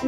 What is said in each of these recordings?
I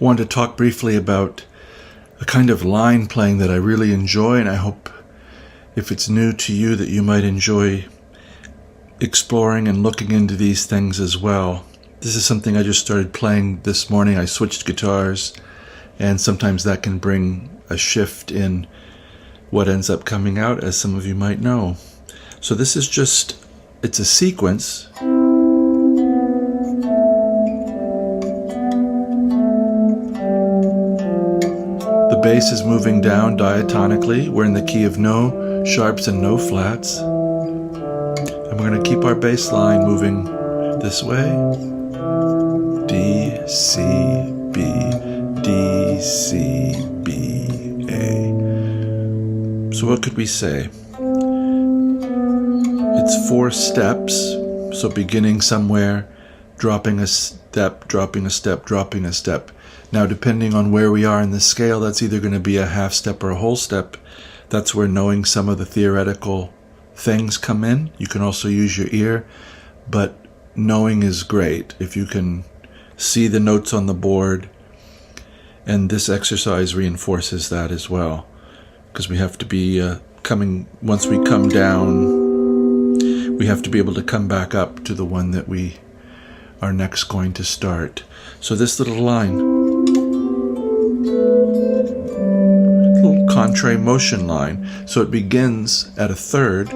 wanted to talk briefly about a kind of line playing that I really enjoy, and I hope if it's new to you that you might enjoy exploring and looking into these things as well. This is something I just started playing this morning. I switched guitars, and sometimes that can bring a shift in what ends up coming out, as some of you might know. So this is just, it's a sequence. The bass is moving down diatonically. We're in the key of no sharps and no flats. And we're going to keep our bass line moving this way. D, C, B, D, C, B, A. So what could we say? It's 4 steps. So beginning somewhere, dropping a step, dropping a step, dropping a step. Now, depending on where we are in the scale, that's either going to be a half step or a whole step. That's where knowing some of the theoretical things come in. You can also use your ear, but knowing is great if you can see the notes on the board, and this exercise reinforces that as well, because we have to be once we come down, we have to be able to come back up to the one that we are next going to start. So this little line, contrary motion line. So it begins at a third.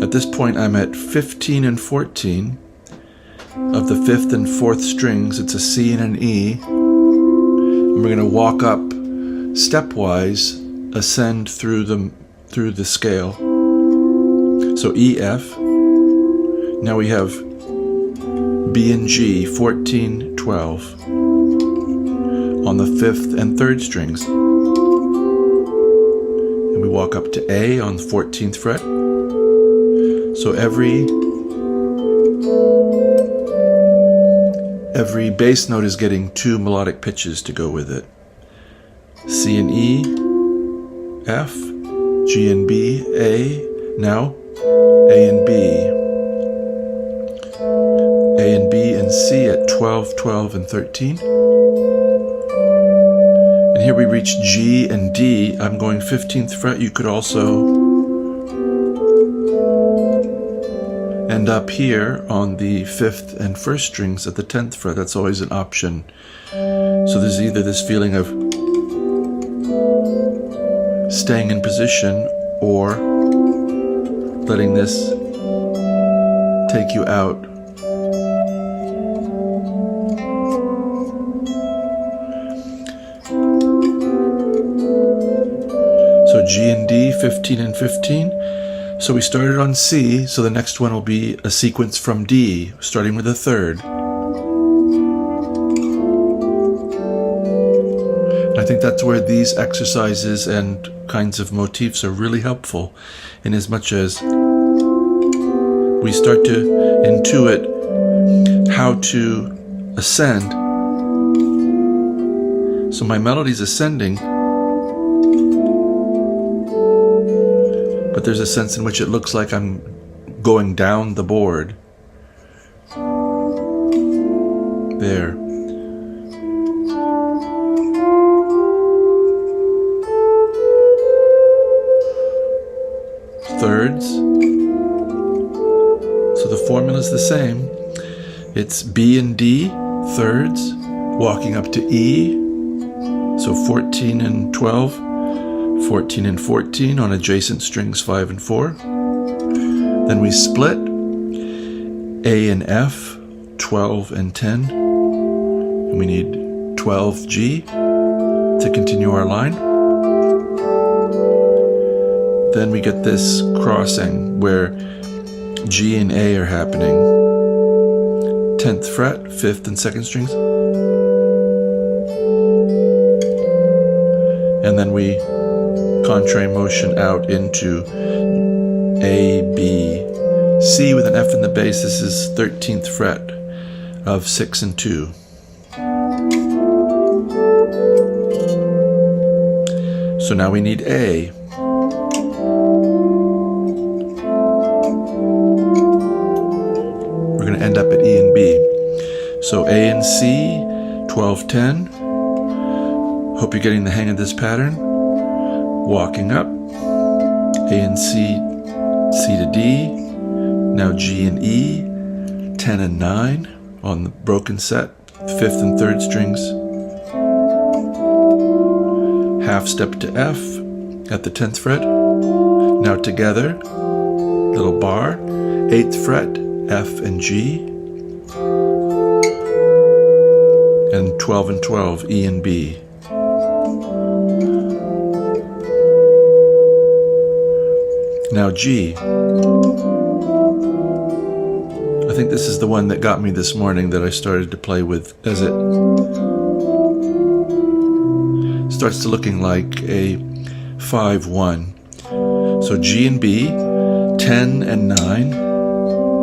At this point I'm at 15 and 14 of the 5th and 4th strings. It's a C and an E. And we're going to walk up stepwise, ascend through the scale. So E, F. Now we have B and G, 14, 12 on the 5th and 3rd strings. And we walk up to A on the 14th fret. So every bass note is getting 2 melodic pitches to go with it. C and E, F, G and B, A. Now A and B. A and B and C at 12, 12, and 13. And here we reach G and D. I'm going 15th fret. You could also end up here on the 5th and 1st strings at the 10th fret. That's always an option. So there's either this feeling of staying in position or letting this take you out. So G and D, 15 and 15. So we started on C, so the next one will be a sequence from D, starting with the 3rd. And I think that's where these exercises and kinds of motifs are really helpful, in as much as we start to intuit how to ascend. So my melody's ascending, but there's a sense in which it looks like I'm going down the board. There. Thirds. So the formula is the same. It's B and D, thirds, walking up to E. So 14 and 12. 14 and 14 on adjacent strings 5 and 4. Then we split A and F, 12 and 10. And we need 12 G to continue our line. Then we get this crossing where G and A are happening. 10th fret, 5th and 2nd strings. and then we contrary motion out into A, B, C with an F in the bass. This is 13th fret of 6 and 2. So now we need A. We're going to end up at E and B. So A and C, 12-10. Hope you're getting the hang of this pattern. Walking up, A and C, C to D, now G and E, 10 and 9 on the broken set, 5th and 3rd strings. Half step to F at the 10th fret. Now together, little bar, 8th fret, F and G, and 12 and 12, E and B. Now G. I think this is the one that got me this morning that I started to play with as it starts to looking like a 5-1. So G and B, 10 and 9,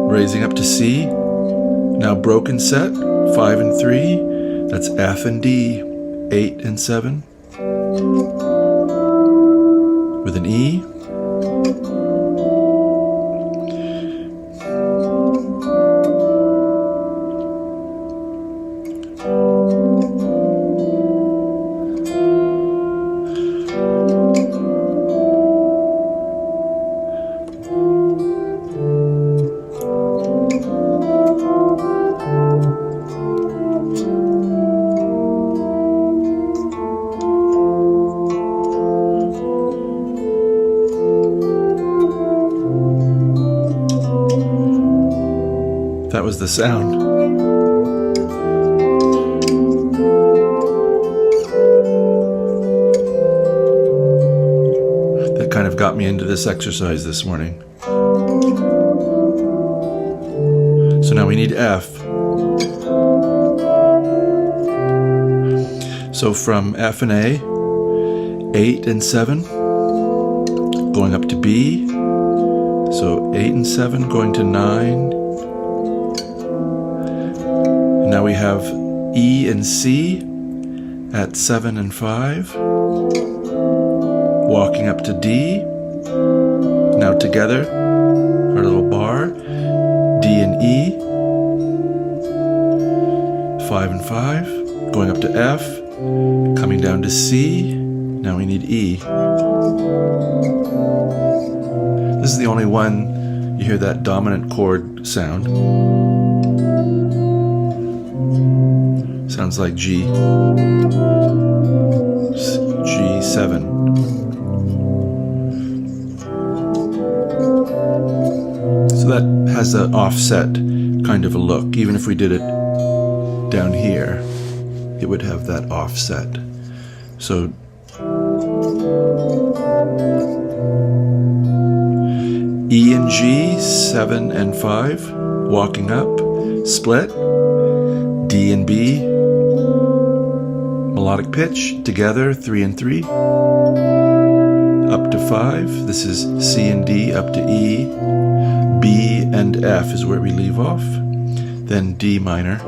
raising up to C. Now broken set, 5 and 3, that's F and D, 8 and 7, with an E. That was the sound. That kind of got me into this exercise this morning. So now we need F. So from F and A, 8 and 7, going up to B. So 8 and 7 going to 9. Now we have E and C at 7 and 5, walking up to D. Now together, our little bar, D and E, 5 and 5, going up to F, coming down to C. Now we need E. This is the only one you hear that dominant chord sound. Sounds like G. G7. So that has an offset kind of a look. Even if we did it down here, it would have that offset. So E and G, 7 and 5, walking up, split. D and B, melodic pitch, together, 3 and 3, up to 5. This is C and D, up to E. B and F is where we leave off. Then D minor.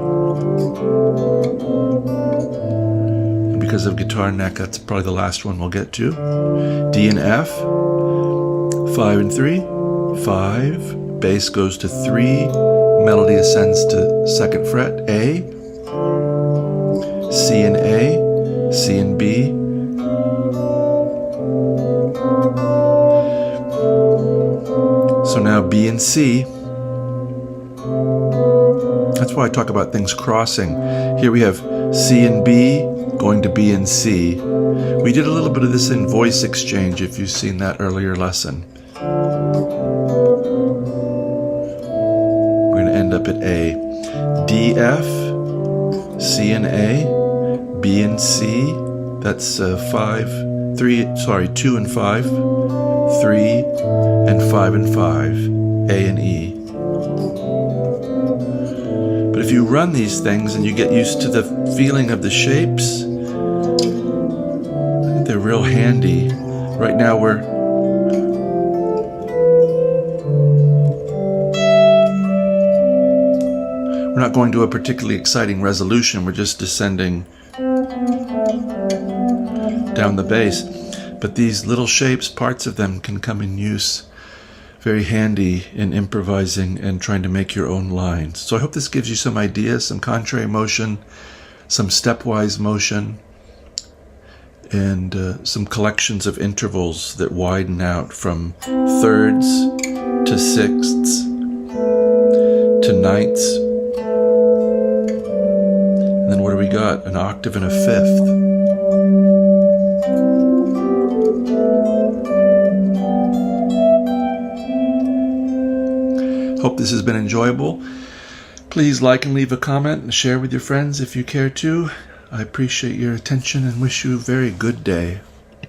And because of guitar neck, that's probably the last one we'll get to. D and F, 5 and 3, 5. Bass goes to 3. Melody ascends to 2nd fret, A. C and A, C and B. So now B and C. That's why I talk about things crossing. Here we have C and B going to B and C. We did a little bit of this in voice exchange if you've seen that earlier lesson. We're going to end up at A. D, F, C and A, B and C, that's 2 and 5, 3 and 5 and 5, A and E. But if you run these things and you get used to the feeling of the shapes, They're real handy. Right now we're not going to a particularly exciting resolution. We're just descending down the bass. But these little shapes, parts of them can come in use. Very handy in improvising and trying to make your own lines. So I hope this gives you some ideas, some contrary motion, some stepwise motion, and some collections of intervals that widen out from thirds to sixths to ninths. And then what do we got? An octave and a fifth. Hope this has been enjoyable. Please like and leave a comment and share with your friends if you care to. I appreciate your attention and wish you a very good day.